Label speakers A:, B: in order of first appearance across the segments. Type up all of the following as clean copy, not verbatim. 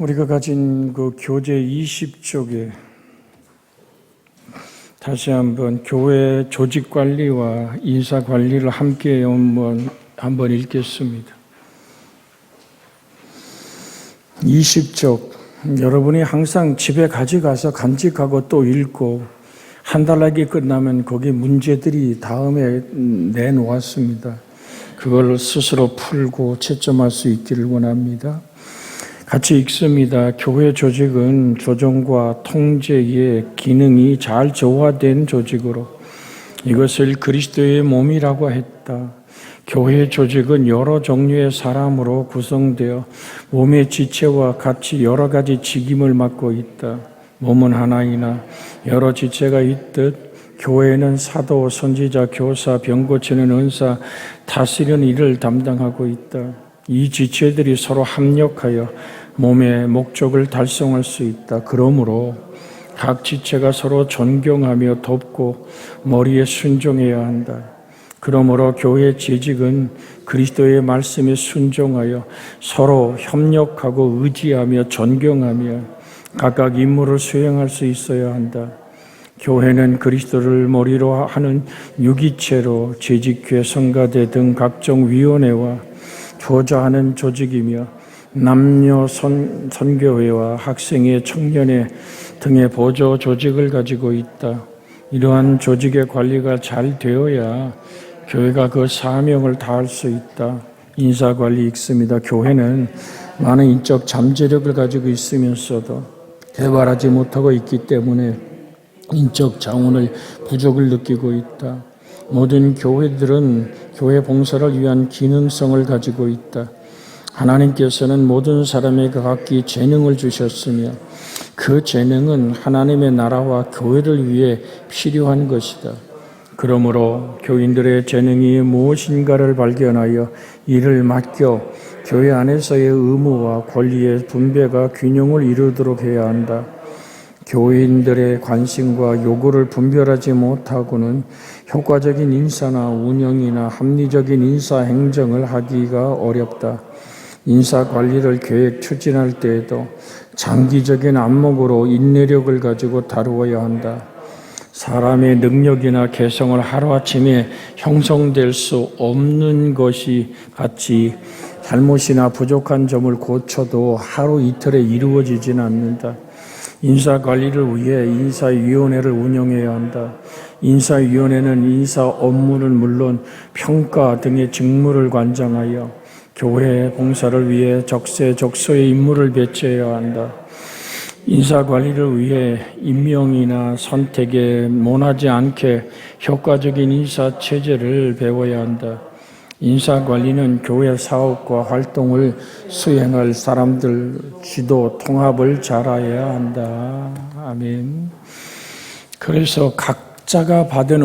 A: 우리가 가진 그 교재 20쪽에 다시 한번 교회 조직 관리와 인사 관리를 함께 한번 읽겠습니다. 20쪽 여러분이 항상 집에 가져가서 간직하고 또 읽고 한 달락이 끝나면 거기 문제들이 다음에 내놓았습니다. 그걸 스스로 풀고 채점할 수 있기를 원합니다. 같이 읽습니다. 교회 조직은 조정과 통제의 기능이 잘 조화된 조직으로 이것을 그리스도의 몸이라고 했다. 교회 조직은 여러 종류의 사람으로 구성되어 몸의 지체와 같이 여러 가지 직임을 맡고 있다. 몸은 하나이나 여러 지체가 있듯 교회는 사도, 선지자, 교사, 병 고치는 은사, 다스리는 일을 담당하고 있다. 이 지체들이 서로 합력하여 몸의 목적을 달성할 수 있다. 그러므로 각 지체가 서로 존경하며 돕고 머리에 순종해야 한다. 그러므로 교회의 재직은 그리스도의 말씀에 순종하여 서로 협력하고 의지하며 존경하며 각각 임무를 수행할 수 있어야 한다. 교회는 그리스도를 머리로 하는 유기체로 재직회, 성가대 등 각종 위원회와 교자하는 조직이며 남녀 선교회와 학생회, 청년회 등의 보조 조직을 가지고 있다. 이러한 조직의 관리가 잘 되어야 교회가 그 사명을 다할 수 있다. 인사관리 읽습니다. 교회는 많은 인적 잠재력을 가지고 있으면서도 개발하지 못하고 있기 때문에 인적 자원의 부족을 느끼고 있다. 모든 교회들은 교회 봉사를 위한 기능성을 가지고 있다. 하나님께서는 모든 사람에게 각기 재능을 주셨으며 그 재능은 하나님의 나라와 교회를 위해 필요한 것이다. 그러므로 교인들의 재능이 무엇인가를 발견하여 이를 맡겨 교회 안에서의 의무와 권리의 분배가 균형을 이루도록 해야 한다. 교인들의 관심과 요구를 분별하지 못하고는 효과적인 인사나 운영이나 합리적인 인사 행정을 하기가 어렵다. 인사 관리를 계획 추진할 때에도 장기적인 안목으로 인내력을 가지고 다루어야 한다. 사람의 능력이나 개성을 하루아침에 형성될 수 없는 것이 같이 잘못이나 부족한 점을 고쳐도 하루 이틀에 이루어지진 않는다. 인사관리를 위해 인사위원회를 운영해야 한다. 인사위원회는 인사 업무는 물론 평가 등의 직무를 관장하여 교회 봉사를 위해 적세적소의 임무를 배치해야 한다. 인사관리를 위해 임명이나 선택에 논하지 않게 효과적인 인사체제를 배워야 한다. 인사관리는 교회 사업과 활동을 수행할 사람들 지도 통합을 잘해야 한다. 아멘. 그래서 각자가 받은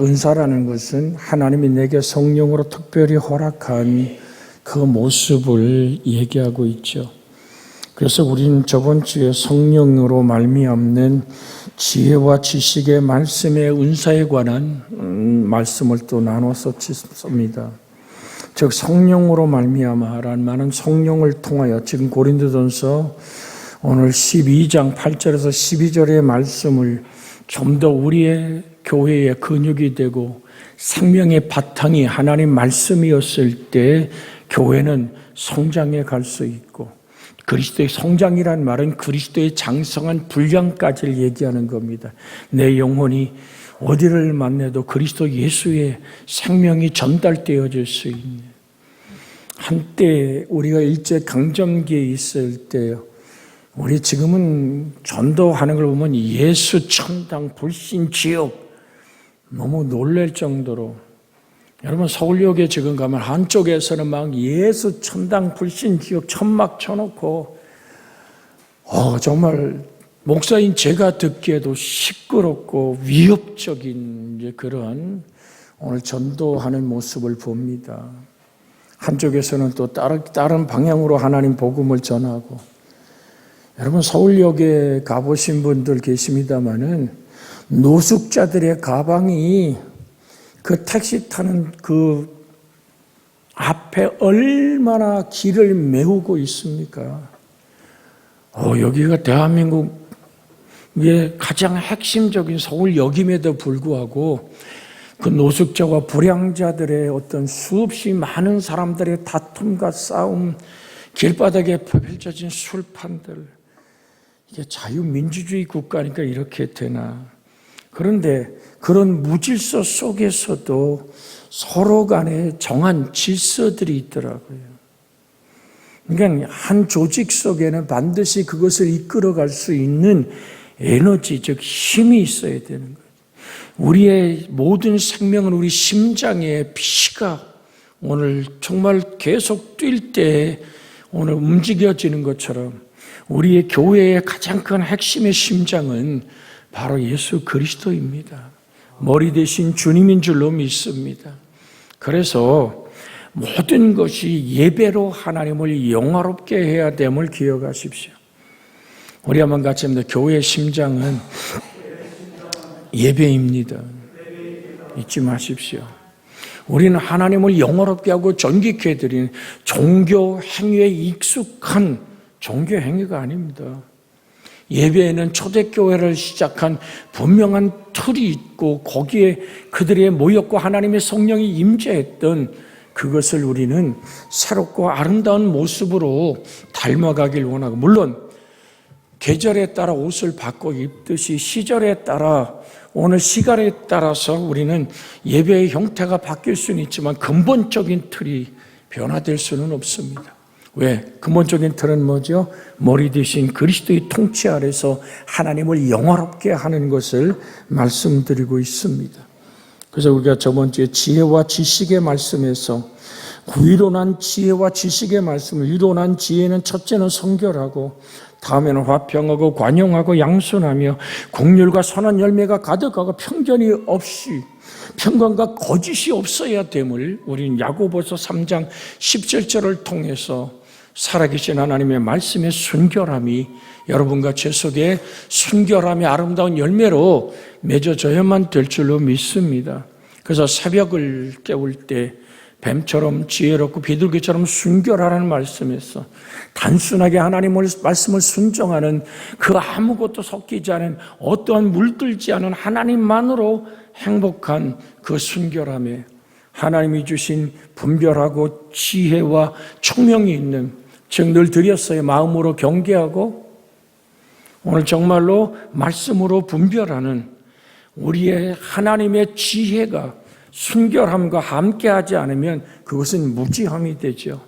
A: 은사라는 것은 하나님이 내게 성령으로 특별히 허락한 그 모습을 얘기하고 있죠. 그래서 우리는 저번 주에 성령으로 말미암는 지혜와 지식의 말씀의 은사에 관한 말씀을 또 나눴었습니다. 즉 성령으로 말미암아라는 말은 성령을 통하여 지금 고린도전서 오늘 12장 8절에서 12절의 말씀을 좀 더 우리의 교회의 근육이 되고 생명의 바탕이 하나님 말씀이었을 때 교회는 성장해 갈 수 있고 그리스도의 성장이란 말은 그리스도의 장성한 분량까지를 얘기하는 겁니다. 내 영혼이 어디를 만나도 그리스도 예수의 생명이 전달되어질 수 있는 한때 우리가 일제강점기에 있을 때요. 우리 지금은 전도하는 걸 보면 예수 천당 불신 지옥 너무 놀랄 정도로 여러분 서울역에 지금 가면 한쪽에서는 막 예수 천당 불신 지옥 천막 쳐놓고 정말 목사인 제가 듣기에도 시끄럽고 위협적인 이제 그런 오늘 전도하는 모습을 봅니다. 한쪽에서는 또 다른 방향으로 하나님 복음을 전하고 여러분 서울역에 가보신 분들 계십니다마는 노숙자들의 가방이 그 택시 타는 그 앞에 얼마나 길을 메우고 있습니까? 여기가 대한민국의 가장 핵심적인 서울역임에도 불구하고 그 노숙자와 불량자들의 어떤 수없이 많은 사람들의 다툼과 싸움, 길바닥에 펼쳐진 술판들, 이게 자유민주주의 국가니까 이렇게 되나. 그런데 그런 무질서 속에서도 서로 간에 정한 질서들이 있더라고요. 그러니까 한 조직 속에는 반드시 그것을 이끌어갈 수 있는 에너지, 즉 힘이 있어야 되는 거예요. 우리의 모든 생명은 우리 심장에 피가 오늘 정말 계속 뛸 때 오늘 움직여지는 것처럼 우리의 교회의 가장 큰 핵심의 심장은 바로 예수 그리스도입니다. 머리 대신 주님인 줄로 믿습니다. 그래서 모든 것이 예배로 하나님을 영화롭게 해야 됨을 기억하십시오. 우리 한번 같이 합니다. 교회의 심장은 예배입니다. 잊지 마십시오. 우리는 하나님을 영화롭게 하고 존귀케 해드리는 종교 행위에 익숙한 종교 행위가 아닙니다. 예배에는 초대교회를 시작한 분명한 틀이 있고 거기에 그들의 모였고 하나님의 성령이 임재했던 그것을 우리는 새롭고 아름다운 모습으로 닮아가길 원하고, 물론 계절에 따라 옷을 바꿔 입듯이 시절에 따라 오늘 시간에 따라서 우리는 예배의 형태가 바뀔 수는 있지만 근본적인 틀이 변화될 수는 없습니다. 왜? 근본적인 틀은 뭐죠? 머리 대신 그리스도의 통치 아래서 하나님을 영화롭게 하는 것을 말씀드리고 있습니다. 그래서 우리가 저번 주에 지혜와 지식의 말씀에서 위로난 지혜와 지식의 말씀, 위로난 지혜는 첫째는 성결하고 다음에는 화평하고 관용하고 양순하며 긍휼과 선한 열매가 가득하고 편견이 없이 편견과 거짓이 없어야 됨을 우리는 야고보서 3장 17절을 통해서 살아계신 하나님의 말씀의 순결함이 여러분과 제 속에 순결함의 아름다운 열매로 맺어져야만 될 줄로 믿습니다. 그래서 새벽을 깨울 때 뱀처럼 지혜롭고 비둘기처럼 순결하라는 말씀에서 단순하게 하나님의 말씀을 순종하는 그 아무것도 섞이지 않은 어떠한 물들지 않은 하나님만으로 행복한 그 순결함에 하나님이 주신 분별하고 지혜와 총명이 있는, 즉 늘 드렸어요. 마음으로 경계하고 오늘 정말로 말씀으로 분별하는 우리의 하나님의 지혜가 순결함과 함께하지 않으면 그것은 무지함이 되죠.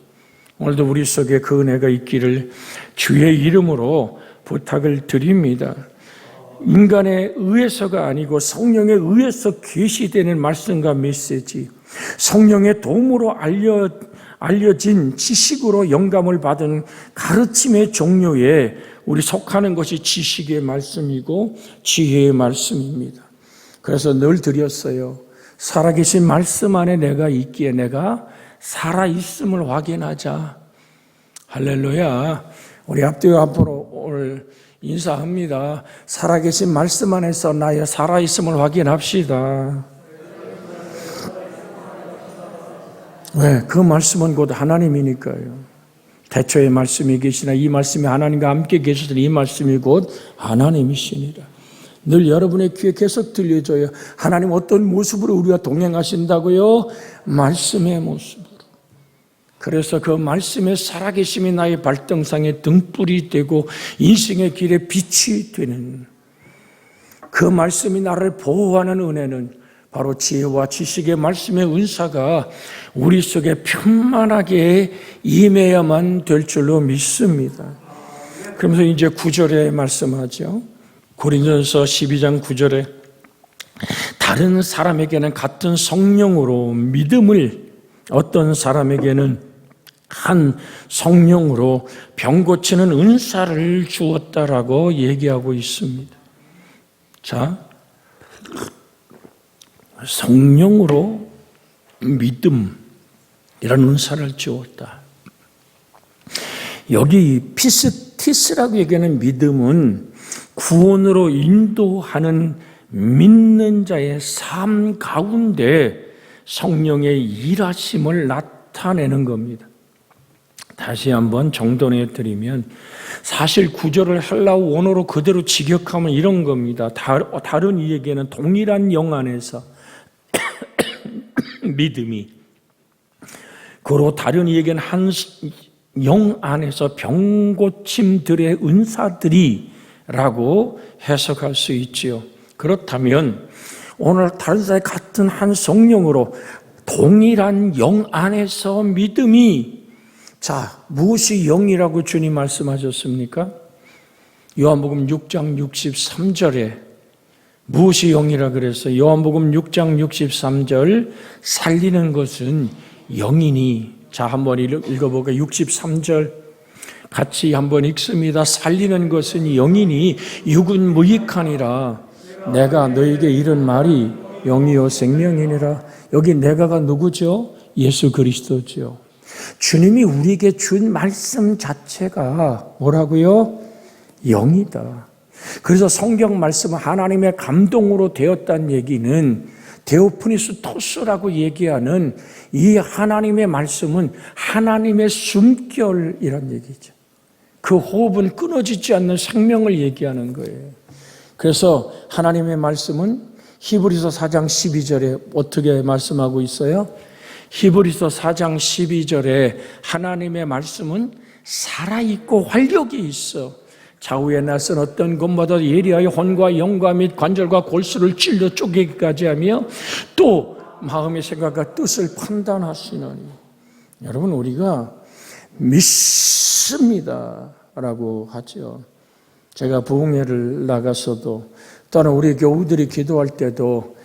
A: 오늘도 우리 속에 그 은혜가 있기를 주의 이름으로 부탁을 드립니다. 인간의 의에서가 아니고 성령의 의에서 계시되는 말씀과 메시지, 성령의 도움으로 알려진 지식으로 영감을 받은 가르침의 종류에 우리 속하는 것이 지식의 말씀이고 지혜의 말씀입니다. 그래서 늘 드렸어요. 살아계신 말씀 안에 내가 있기에 내가 살아있음을 확인하자. 할렐루야. 우리 앞뒤 앞으로 오늘 인사합니다. 살아계신 말씀 안에서 나의 살아있음을 확인합시다. 왜? 그 말씀은 곧 하나님이니까요. 태초에 말씀이 계시나 이 말씀이 하나님과 함께 계시더니 이 말씀이 곧 하나님이시니라. 늘 여러분의 귀에 계속 들려줘요. 하나님 어떤 모습으로 우리와 동행하신다고요? 말씀의 모습으로. 그래서 그 말씀의 살아계심이 나의 발등상에 등불이 되고 인생의 길에 빛이 되는, 그 말씀이 나를 보호하는 은혜는 바로 지혜와 지식의 말씀의 은사가 우리 속에 편만하게 임해야만 될 줄로 믿습니다. 그러면서 이제 9절에 말씀하죠. 고린도전서 12장 9절에 다른 사람에게는 같은 성령으로 믿음을, 어떤 사람에게는 한 성령으로 병 고치는 은사를 주었다라고 얘기하고 있습니다. 자, 성령으로 믿음이라는 은사를 주었다. 여기 피스티스라고 얘기하는 믿음은 구원으로 인도하는 믿는 자의 삶 가운데 성령의 일하심을 나타내는 겁니다. 다시 한번 정돈해 드리면 사실 구절을 헬라어 원어로 그대로 직역하면 이런 겁니다. 다른 이에게는 동일한 영 안에서 믿음이, 그리고 다른 이에게는 한 영 안에서 병고침들의 은사들이 라고 해석할 수 있지요. 그렇다면 오늘 다른 사람 같은 한 성령으로 동일한 영 안에서 믿음이, 자, 무엇이 영이라고 주님 말씀하셨습니까? 요한복음 6장 63절에 무엇이 영이라 그랬어요? 요한복음 6장 63절, 살리는 것은 영이니. 자, 한번 읽어볼까요? 63절 같이 한번 읽습니다. 살리는 것은 영이니 육은 무익하니라. 내가 너에게 이른 말이 영이요 생명이니라. 여기 내가가 누구죠? 예수 그리스도죠. 주님이 우리에게 준 말씀 자체가 뭐라고요? 영이다. 그래서 성경 말씀은 하나님의 감동으로 되었다는 얘기는 데오프니스토스라고 얘기하는 이 하나님의 말씀은 하나님의 숨결이란 얘기죠. 그 호흡은 끊어지지 않는 생명을 얘기하는 거예요. 그래서 하나님의 말씀은 히브리서 4장 12절에 어떻게 말씀하고 있어요? 히브리서 4장 12절에 하나님의 말씀은 살아있고 활력이 있어 좌우에 나선 어떤 것마다 예리하여 혼과 영과 및 관절과 골수를 찔러 쪼개기까지 하며 또 마음의 생각과 뜻을 판단하시느니. 여러분, 우리가 믿습니다 라고 하죠. 제가 부흥회를 나가서도 또는 우리 교우들이 기도할 때도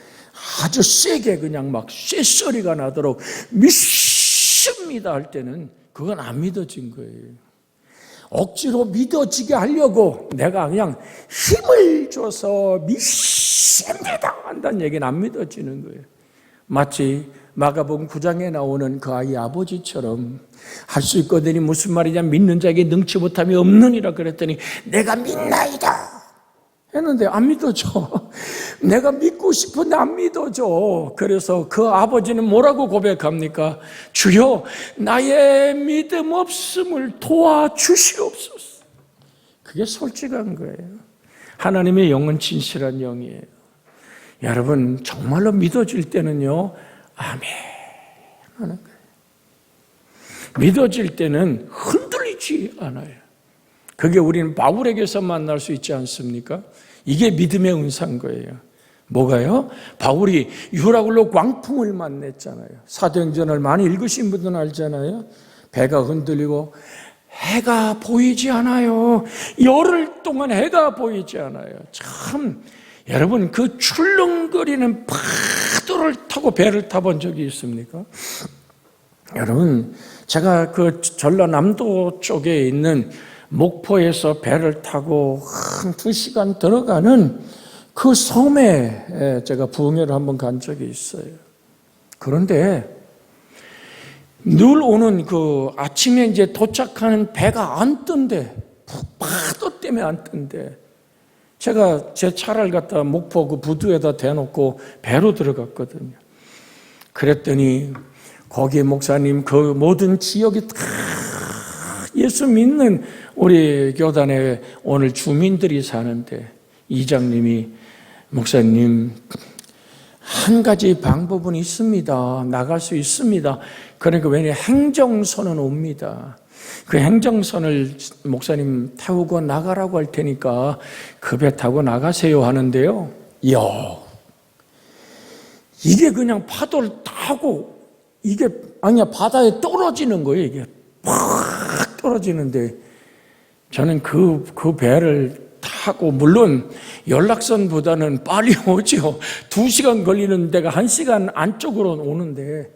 A: 아주 세게 그냥 막 쇳소리가 나도록 믿습니다 할 때는 그건 안 믿어진 거예요. 억지로 믿어지게 하려고 내가 그냥 힘을 줘서 믿습니다 한다는 얘기는 안 믿어지는 거예요. 마치 마가복음 9장에 나오는 그 아이 아버지처럼 할 수 있거든이 무슨 말이냐, 믿는 자에게 능치 못함이 없느니라 그랬더니 내가 믿나이다 했는데 안 믿어져. 내가 믿고 싶은데 안 믿어져. 그래서 그 아버지는 뭐라고 고백합니까? 주여, 나의 믿음 없음을 도와주시옵소서. 그게 솔직한 거예요. 하나님의 영은 진실한 영이에요. 여러분, 정말로 믿어질 때는요, 아멘 하는 거예요. 믿어질 때는 흔들리지 않아요. 그게 우리는 바울에게서 만날 수 있지 않습니까? 이게 믿음의 은사인 거예요. 뭐가요? 바울이 유라굴로 광풍을 만났잖아요. 사도행전을 많이 읽으신 분들은 알잖아요. 배가 흔들리고 해가 보이지 않아요. 열흘 동안 해가 보이지 않아요. 참, 여러분, 그 출렁거리는 파도를 타고 배를 타본 적이 있습니까? 여러분, 제가 그 전라남도 쪽에 있는 목포에서 배를 타고 한 2시간 들어가는 그 섬에 제가 부흥회를 한번 간 적이 있어요. 그런데 늘 오는 그 아침에 이제 도착하는 배가 안 뜬대. 파도 때문에 안 뜬대. 제가 제 차를 갖다 목포 그 부두에다 대놓고 배로 들어갔거든요. 그랬더니 거기 목사님 그 모든 지역이 다 예수 믿는 우리 교단에 오늘 주민들이 사는데 이장님이 목사님 한 가지 방법은 있습니다. 나갈 수 있습니다. 그러니까 왜냐 행정선은 옵니다. 그 행정선을 목사님 태우고 나가라고 할 테니까 그 배 타고 나가세요 하는데요. 이야, 이게 그냥 파도를 타고 이게 아니야 바다에 떨어지는 거예요. 이게 팍 떨어지는데 저는 그 배를 타고 물론 연락선보다는 빨리 오죠. 2시간 걸리는 데가 1시간 안쪽으로 오는데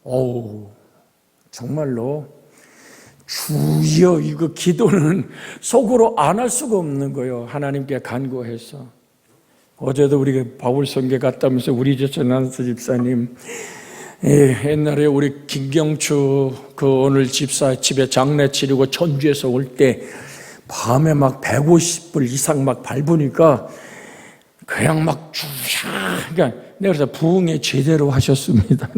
A: 어우 정말로 주여 이거 기도는 속으로 안 할 수가 없는 거예요. 하나님께 간구해서. 어제도 우리가 바울 성계 갔다면서 우리 전한수 집사님 옛날에 우리 김경추 그 오늘 집사 집에 장례 치르고 전주에서 올 때 밤에 막 150불 이상 막 밟으니까 그냥 막 그러니까 내가 그래서 부흥회 제대로 하셨습니다.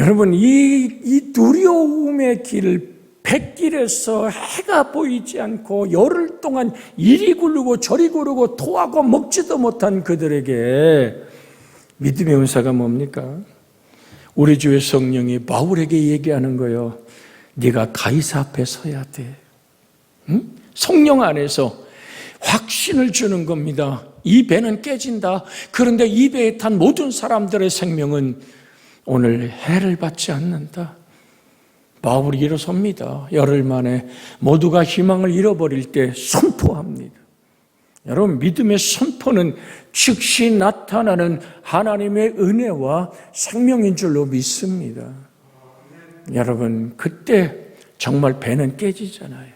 A: 여러분, 이 두려움의 길, 백길에서 해가 보이지 않고 열흘 동안 이리 구르고 저리 구르고 토하고 먹지도 못한 그들에게 믿음의 은사가 뭡니까? 우리 주의 성령이 바울에게 얘기하는 거예요. 네가 가이사 앞에 서야 돼. 응? 성령 안에서 확신을 주는 겁니다. 이 배는 깨진다. 그런데 이 배에 탄 모든 사람들의 생명은 오늘 해를 받지 않는다. 바울이 일어섭니다. 열흘 만에 모두가 희망을 잃어버릴 때 선포합니다. 여러분, 믿음의 선포는 즉시 나타나는 하나님의 은혜와 생명인 줄로 믿습니다. 여러분, 그때 정말 배는 깨지잖아요.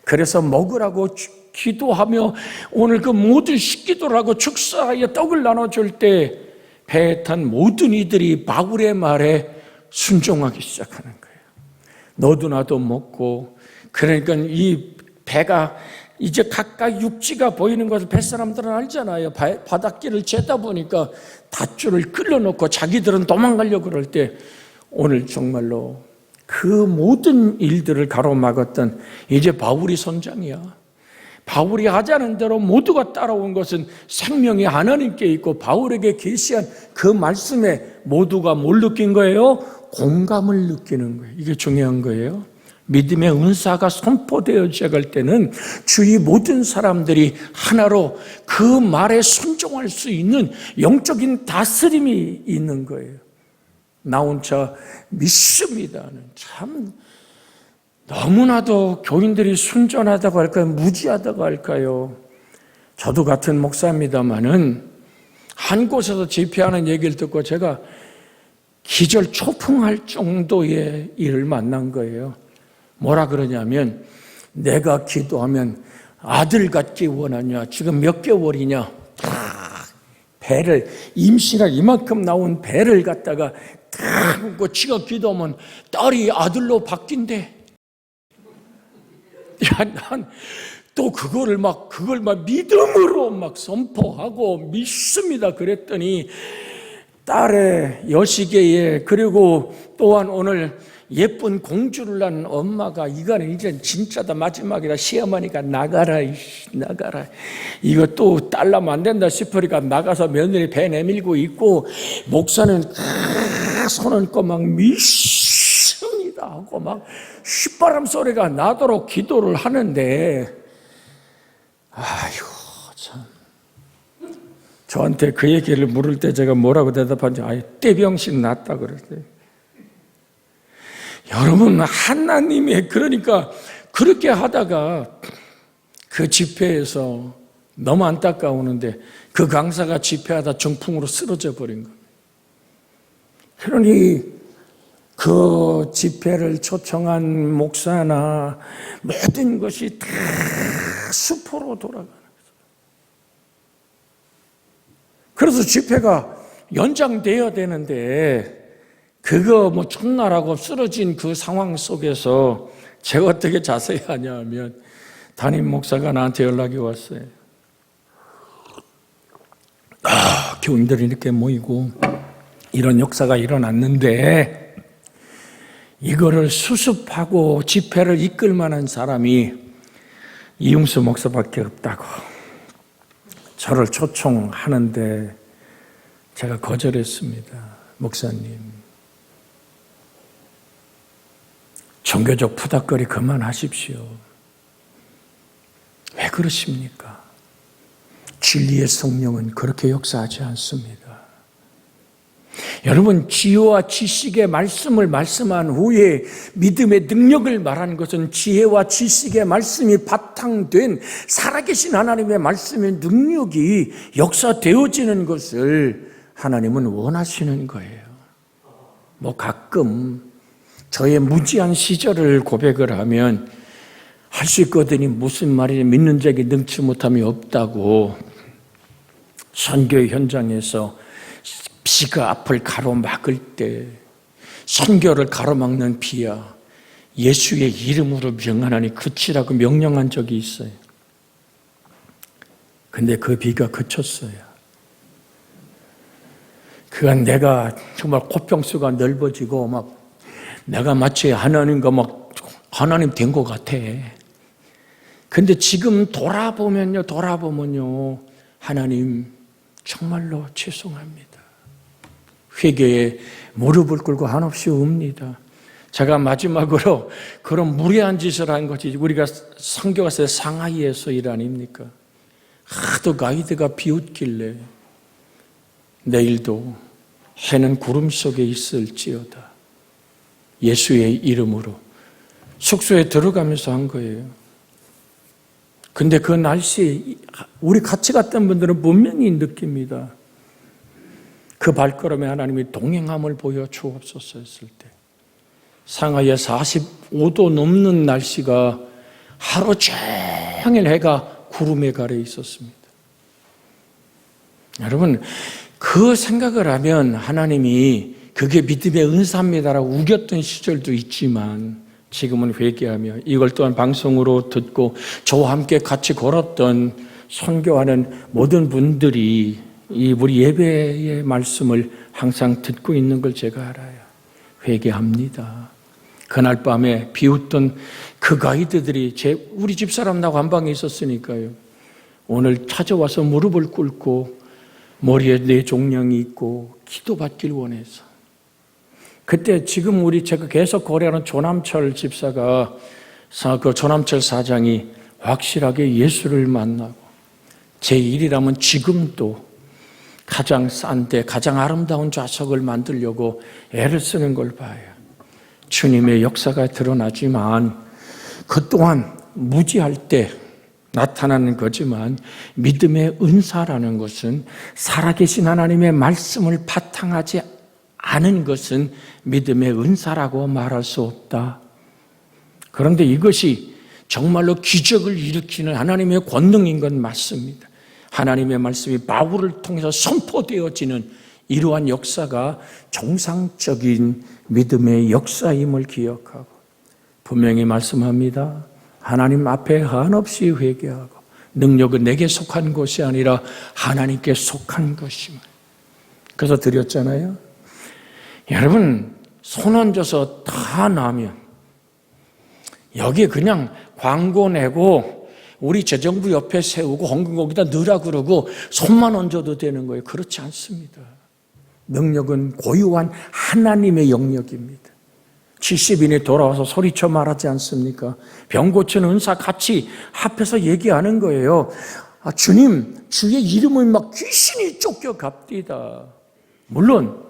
A: 그래서 먹으라고 기도하며 오늘 그 모든 식기도를 하고 축사하여 떡을 나눠줄 때 배에 탄 모든 이들이 바울의 말에 순종하기 시작하는 거예요. 너도 나도 먹고, 그러니까 이 배가 이제 가까이 육지가 보이는 것을 뱃사람들은 알잖아요. 바닷길을 재다 보니까 닷줄을 끌어놓고 자기들은 도망가려고 그럴 때 오늘 정말로 그 모든 일들을 가로막았던 이제 바울이 선장이야. 바울이 하자는 대로 모두가 따라온 것은 생명이 하나님께 있고 바울에게 계시한 그 말씀에 모두가 뭘 느낀 거예요? 공감을 느끼는 거예요. 이게 중요한 거예요. 믿음의 은사가 선포되어져 갈 때는 주위 모든 사람들이 하나로 그 말에 순종할 수 있는 영적인 다스림이 있는 거예요. 나 혼자 믿습니다는 참 너무나도 교인들이 순전하다고 할까요? 무지하다고 할까요? 저도 같은 목사입니다마는 한 곳에서 집회하는 얘기를 듣고 제가 기절 초풍할 정도의 일을 만난 거예요. 뭐라 그러냐면, 내가 기도하면 아들 갖기 원하냐? 지금 몇 개월이냐? 배를, 임신할 이만큼 나온 배를 갖다가 탁 묶고 지가 기도하면 딸이 아들로 바뀐대. 야, 난 또 그걸 막 믿음으로 막 선포하고 믿습니다. 그랬더니 딸의 여시계에, 그리고 또한 오늘 예쁜 공주를 낳은 엄마가, 이거는 이제 진짜다, 마지막이다, 시어머니가 나가라, 나가라. 이거 또 딸라면 안 된다 싶으니까 나가서 며느리 배 내밀고 있고, 목사는 손 얹고 막 믿습니다 하고 막 휘바람 소리가 나도록 기도를 하는데, 아이고 참, 저한테 그 얘기를 물을 때 제가 뭐라고 대답한지, 떼병신 났다 그랬어요. 여러분, 하나님의, 그러니까 그렇게 하다가 그 집회에서 너무 안타까우는데 그 강사가 집회하다 정풍으로 쓰러져 버린 거예요. 그러니 그 집회를 초청한 목사나 모든 것이 다 수포로 돌아가는 거죠. 그래서 집회가 연장되어야 되는데 그거 뭐 첫날하고 쓰러진 그 상황 속에서 제가 어떻게 자세히 하냐면, 담임 목사가 나한테 연락이 왔어요. 교인들이 이렇게 모이고 이런 역사가 일어났는데 이거를 수습하고 집회를 이끌 만한 사람이 이용수 목사밖에 없다고 저를 초청하는데 제가 거절했습니다. 목사님, 종교적 푸닥거리 그만하십시오. 왜 그러십니까? 진리의 성령은 그렇게 역사하지 않습니다. 여러분, 지혜와 지식의 말씀을 말씀한 후에 믿음의 능력을 말하는 것은 지혜와 지식의 말씀이 바탕된 살아계신 하나님의 말씀의 능력이 역사되어지는 것을 하나님은 원하시는 거예요. 뭐 가끔 저의 무지한 시절을 고백을 하면 할 수 있거든요. 무슨 말이냐, 믿는 자에게 능치 못함이 없다고. 선교 현장에서 비가 앞을 가로막을 때 선교를 가로막는 비야, 예수의 이름으로 명하나니 그치라고 명령한 적이 있어요. 근데 그 비가 그쳤어요. 그건 내가 정말 코평수가 넓어지고 막 내가 마치 하나님과 막 하나님 된 것 같아. 근데 지금 돌아보면요, 하나님 정말로 죄송합니다. 회개에 무릎을 꿇고 한없이 웁니다. 제가 마지막으로 그런 무례한 짓을 한 것이 우리가 선교가서 상하이에서 일 아닙니까? 하도 가이드가 비웃길래 내일도 해는 구름 속에 있을지어다. 예수의 이름으로 숙소에 들어가면서 한 거예요. 근데 그 날씨에 우리 같이 갔던 분들은 분명히 느낍니다. 그 발걸음에 하나님이 동행함을 보여주옵소서 했을 때 상하이에 45도 넘는 날씨가 하루 종일 해가 구름에 가려 있었습니다. 여러분, 그 생각을 하면 하나님이 그게 믿음의 은사입니다라고 우겼던 시절도 있지만 지금은 회개하며 이걸 또한 방송으로 듣고 저와 함께 같이 걸었던 선교하는 모든 분들이 이 우리 예배의 말씀을 항상 듣고 있는 걸 제가 알아요. 회개합니다. 그날 밤에 비웃던 그 가이드들이 우리 집사람하고 한 방에 있었으니까요. 오늘 찾아와서 무릎을 꿇고 머리에 내 종량이 있고 기도받길 원해서. 그때 지금 제가 계속 거래하는 조남철 집사가 그 조남철 사장이 확실하게 예수를 만나고 제 일이라면 지금도 가장 싼데 가장 아름다운 좌석을 만들려고 애를 쓰는 걸 봐요. 주님의 역사가 드러나지만 그 또한 무지할 때 나타나는 거지만 믿음의 은사라는 것은 살아계신 하나님의 말씀을 바탕하지 않은 것은 믿음의 은사라고 말할 수 없다. 그런데 이것이 정말로 기적을 일으키는 하나님의 권능인 건 맞습니다. 하나님의 말씀이 바울을 통해서 선포되어지는 이러한 역사가 정상적인 믿음의 역사임을 기억하고 분명히 말씀합니다. 하나님 앞에 한없이 회개하고 능력은 내게 속한 것이 아니라 하나님께 속한 것임을. 그래서 드렸잖아요. 여러분, 손 얹어서 다 나면 여기 그냥 광고 내고 우리 재정부 옆에 세우고 헌금 거기다 넣으라 그러고 손만 얹어도 되는 거예요. 그렇지 않습니다. 능력은 고유한 하나님의 영역입니다. 70인이 돌아와서 소리쳐 말하지 않습니까? 병 고치는 은사 같이 합해서 얘기하는 거예요. 주님, 주의 이름을 막 귀신이 쫓겨갑디다. 물론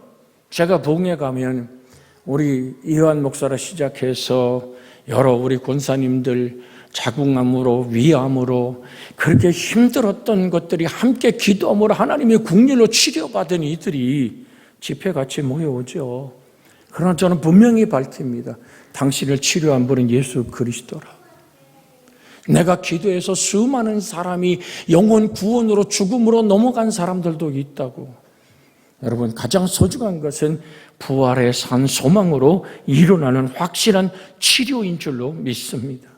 A: 제가 부흥회 가면 우리 이완 목사라 시작해서 여러 우리 권사님들 자궁암으로 위암으로 그렇게 힘들었던 것들이 함께 기도함으로 하나님의 국률로 치료받은 이들이 집회같이 모여오죠. 그러나 저는 분명히 밝힙니다. 당신을 치료한 분은 예수 그리스도라. 내가 기도해서 수많은 사람이 영혼 구원으로 죽음으로 넘어간 사람들도 있다고. 여러분, 가장 소중한 것은 부활의 산 소망으로 일어나는 확실한 치료인 줄로 믿습니다.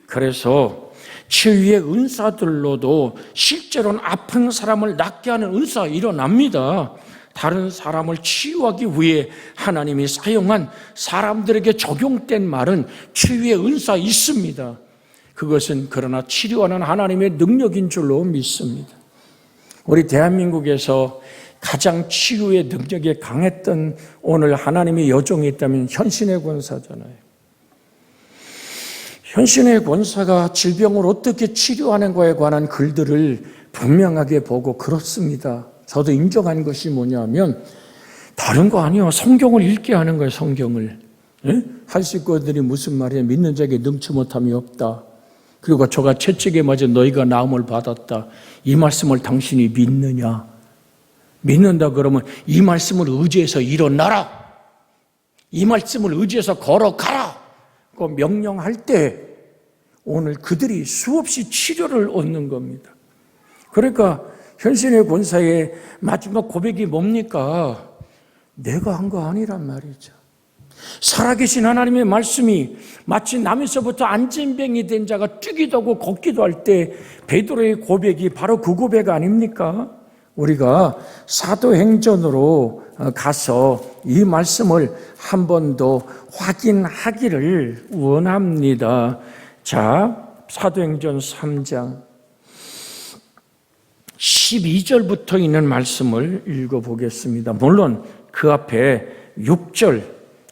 A: 그래서 치유의 은사들로도 실제로는 아픈 사람을 낫게 하는 은사가 일어납니다. 다른 사람을 치유하기 위해 하나님이 사용한 사람들에게 적용된 말은 치유의 은사 있습니다. 그것은 그러나 치료하는 하나님의 능력인 줄로 믿습니다. 우리 대한민국에서 가장 치유의 능력이 강했던 오늘 하나님의 여종이 있다면 현신의 권사잖아요. 현신의 권사가 질병을 어떻게 치료하는 거에 관한 글들을 분명하게 보고 그렇습니다. 저도 인정한 것이 뭐냐면 다른 거 아니에요. 성경을 읽게 하는 거예요. 성경을. 하실 것들이 무슨 말이야. 믿는 자에게 능치 못함이 없다. 그리고 저가 채찍에 맞아 너희가 나음을 받았다. 이 말씀을 당신이 믿느냐. 믿는다 그러면 이 말씀을 의지해서 일어나라. 이 말씀을 의지해서 걸어가라. 그 명령할 때 오늘 그들이 수없이 치료를 얻는 겁니다. 그러니까 현신의 권사의 마지막 고백이 뭡니까? 내가 한 거 아니란 말이죠. 살아계신 하나님의 말씀이 마치 남에서부터 안진병이 된 자가 뛰기도 하고 걷기도 할 때 베드로의 고백이 바로 그 고백 아닙니까? 우리가 사도행전으로 가서 이 말씀을 한 번 더 확인하기를 원합니다. 자, 사도행전 3장 12절부터 있는 말씀을 읽어보겠습니다. 물론 그 앞에 6절,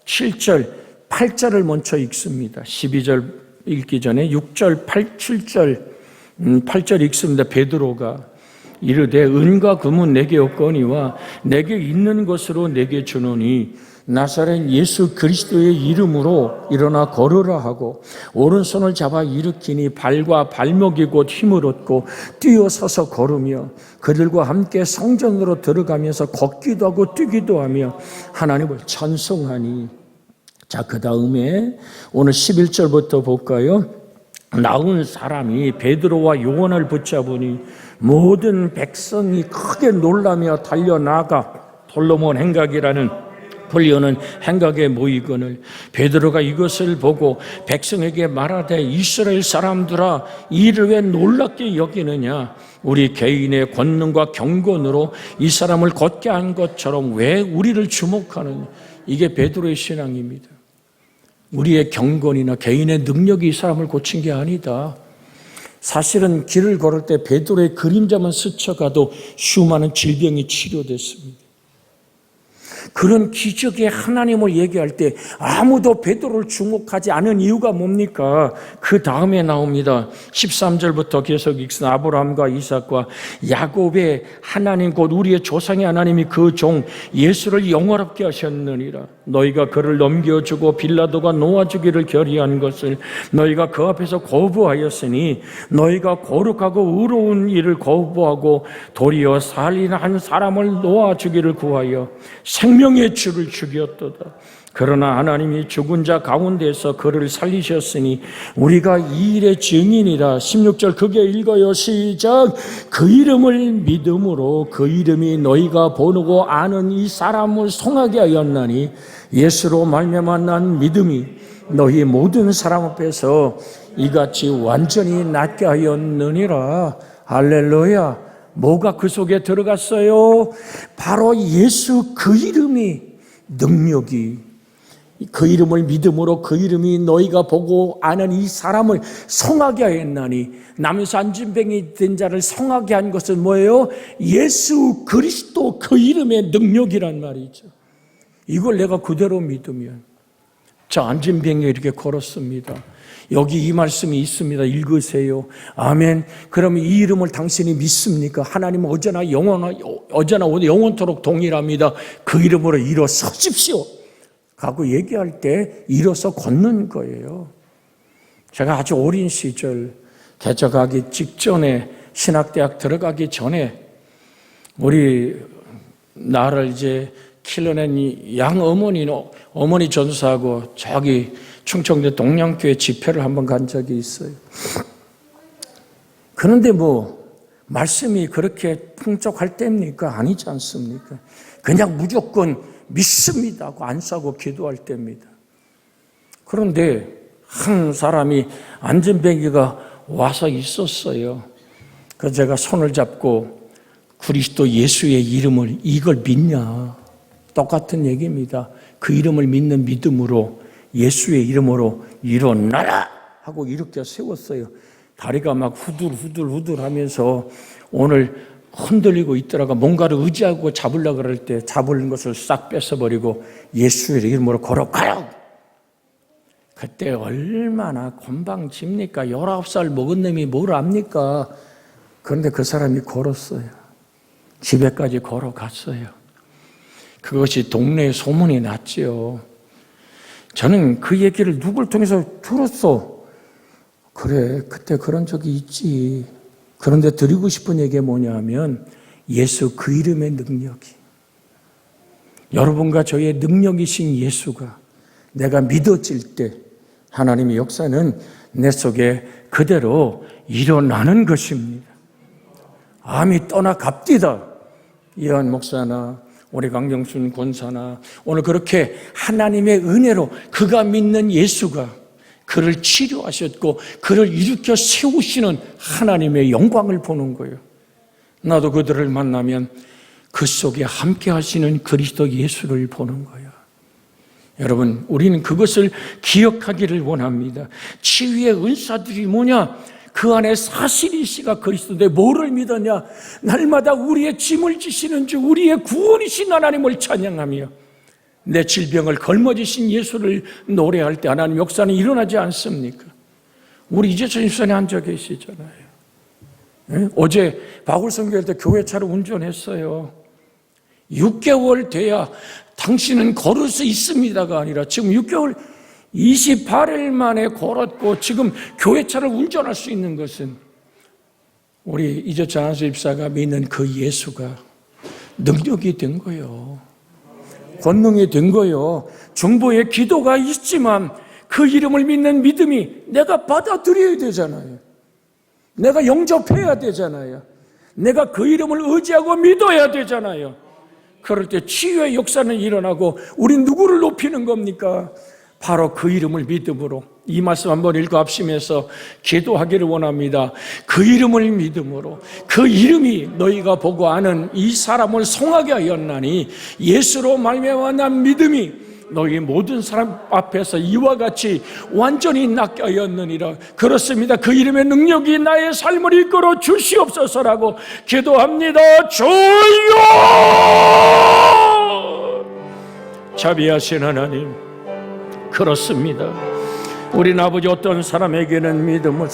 A: 7절, 8절을 먼저 읽습니다. 12절 읽기 전에 6절, 8절 읽습니다. 베드로가 이르되 은과 금은 내게 없거니와 내게 있는 것으로 내게 주노니 나사렛 예수 그리스도의 이름으로 일어나 걸으라 하고 오른손을 잡아 일으키니 발과 발목이 곧 힘을 얻고 뛰어서서 걸으며 그들과 함께 성전으로 들어가면서 걷기도 하고 뛰기도 하며 하나님을 찬송하니. 자, 그 다음에 오늘 11절부터 볼까요? 나온 사람이 베드로와 요한을 붙잡으니 모든 백성이 크게 놀라며 달려나가 솔로몬 행각이라는 불리우는 행각에 모이거늘 베드로가 이것을 보고 백성에게 말하되 이스라엘 사람들아 이를 왜 놀랍게 여기느냐 우리 개인의 권능과 경건으로 이 사람을 걷게 한 것처럼 왜 우리를 주목하느냐. 이게 베드로의 신앙입니다. 우리의 경건이나 개인의 능력이 이 사람을 고친 게 아니다. 사실은 길을 걸을 때 베드로의 그림자만 스쳐가도 수많은 질병이 치료됐습니다. 그런 기적의 하나님을 얘기할 때 아무도 베드로를 주목하지 않은 이유가 뭡니까? 그 다음에 나옵니다. 13절부터 계속 읽습니다. 아브라함과 이삭과 야곱의 하나님 곧 우리의 조상의 하나님이 그 종 예수를 영화롭게 하셨느니라. 너희가 그를 넘겨주고 빌라도가 놓아주기를 결의한 것을 너희가 그 앞에서 거부하였으니 너희가 거룩하고 의로운 일을 거부하고 도리어 살인한 한 사람을 놓아주기를 구하여 생명의 주를 죽였도다. 그러나 하나님이 죽은 자 가운데서 그를 살리셨으니 우리가 이 일의 증인이라. 16절 크게 읽어요. 시작. 그 이름을 믿음으로 그 이름이 너희가 보고 아는 이 사람을 송하게 하였나니 예수로 말미암아 난 믿음이 너희 모든 사람 앞에서 이같이 완전히 낫게 하였느니라. 할렐루야. 뭐가 그 속에 들어갔어요? 바로 예수 그 이름이 능력이, 그 이름을 믿음으로 그 이름이 너희가 보고 아는 이 사람을 성하게 하였나니. 남에서 안진뱅이 된 자를 성하게 한 것은 뭐예요? 예수 그리스도 그 이름의 능력이란 말이죠. 이걸 내가 그대로 믿으면. 자, 안진뱅이가 이렇게 걸었습니다. 여기 이 말씀이 있습니다. 읽으세요. 아멘. 그러면 이 이름을 당신이 믿습니까? 하나님은 어제나 영원토록 동일합니다. 그 이름으로 일어서십시오 하고 얘기할 때 일어서 걷는 거예요. 제가 아주 어린 시절 개척하기 직전에 신학대학 들어가기 전에 우리 나를 이제 키워낸 어머니 전사하고 저기 충청도 동양교회 집회를 한번 간 적이 있어요. 그런데 말씀이 그렇게 풍족할 때입니까? 아니지 않습니까? 그냥 무조건 믿습니다 하고 안 싸고 기도할 때입니다. 그런데 한 사람이 안전뱅이가 와서 있었어요. 그래서 제가 손을 잡고 그리스도 예수의 이름을 이걸 믿냐? 똑같은 얘기입니다. 그 이름을 믿는 믿음으로 예수의 이름으로 일어나라 하고 일으켜 세웠어요. 다리가 막 후들후들 하면서 오늘 흔들리고 있더라가 뭔가를 의지하고 잡으려고 그럴 때 잡은 것을 싹 뺏어버리고 예수의 이름으로 걸어가요. 그때 얼마나 건방집니까? 19살 먹은 놈이 뭘 압니까? 그런데 그 사람이 걸었어요. 집에까지 걸어갔어요. 그것이 동네에 소문이 났죠. 저는 그 얘기를 누굴 통해서 들었어. 그래, 그때 그런 적이 있지. 그런데 드리고 싶은 얘기가 뭐냐면 예수 그 이름의 능력이, 여러분과 저의 능력이신 예수가 내가 믿어질 때 하나님의 역사는 내 속에 그대로 일어나는 것입니다. 암이 떠나갑디다. 이한 목사나 우리 강정순 권사나 오늘 그렇게 하나님의 은혜로 그가 믿는 예수가 그를 치료하셨고 그를 일으켜 세우시는 하나님의 영광을 보는 거예요. 나도 그들을 만나면 그 속에 함께 하시는 그리스도 예수를 보는 거야. 여러분, 우리는 그것을 기억하기를 원합니다. 치유의 은사들이 뭐냐? 그 안에 사실이시가 그리스도인데 뭐를 믿었냐? 날마다 우리의 짐을 지시는 주, 우리의 구원이신 하나님을 찬양하며 내 질병을 걸머지신 예수를 노래할 때 하나님 역사는 일어나지 않습니까? 우리 이재천 집사님 앉아 계시잖아요. 네? 어제 바울 선교할 때 교회차를 운전했어요. 6개월 돼야 당신은 걸을 수 있습니다가 아니라 지금 6개월 28일 만에 걸었고 지금 교회차를 운전할 수 있는 것은 우리 이재천 안수 집사가 믿는 그 예수가 능력이 된 거예요. 권능이 된 거예요. 중보의 기도가 있지만 그 이름을 믿는 믿음이 내가 받아들여야 되잖아요. 내가 영접해야 되잖아요. 내가 그 이름을 의지하고 믿어야 되잖아요. 그럴 때 치유의 역사는 일어나고 우린 누구를 높이는 겁니까? 바로 그 이름을 믿음으로. 이 말씀 한번 읽어 합심해서 기도하기를 원합니다. 그 이름을 믿음으로, 그 이름이 너희가 보고 아는 이 사람을 송하게 하였나니 예수로 말미암아 난 믿음이 너희 모든 사람 앞에서 이와 같이 완전히 낫게 하였느니라. 그렇습니다. 그 이름의 능력이 나의 삶을 이끌어 주시옵소서라고 기도합니다. 주여! 자비하신 하나님, 그렇습니다. 우리 아버지 어떤 사람에게는 믿음을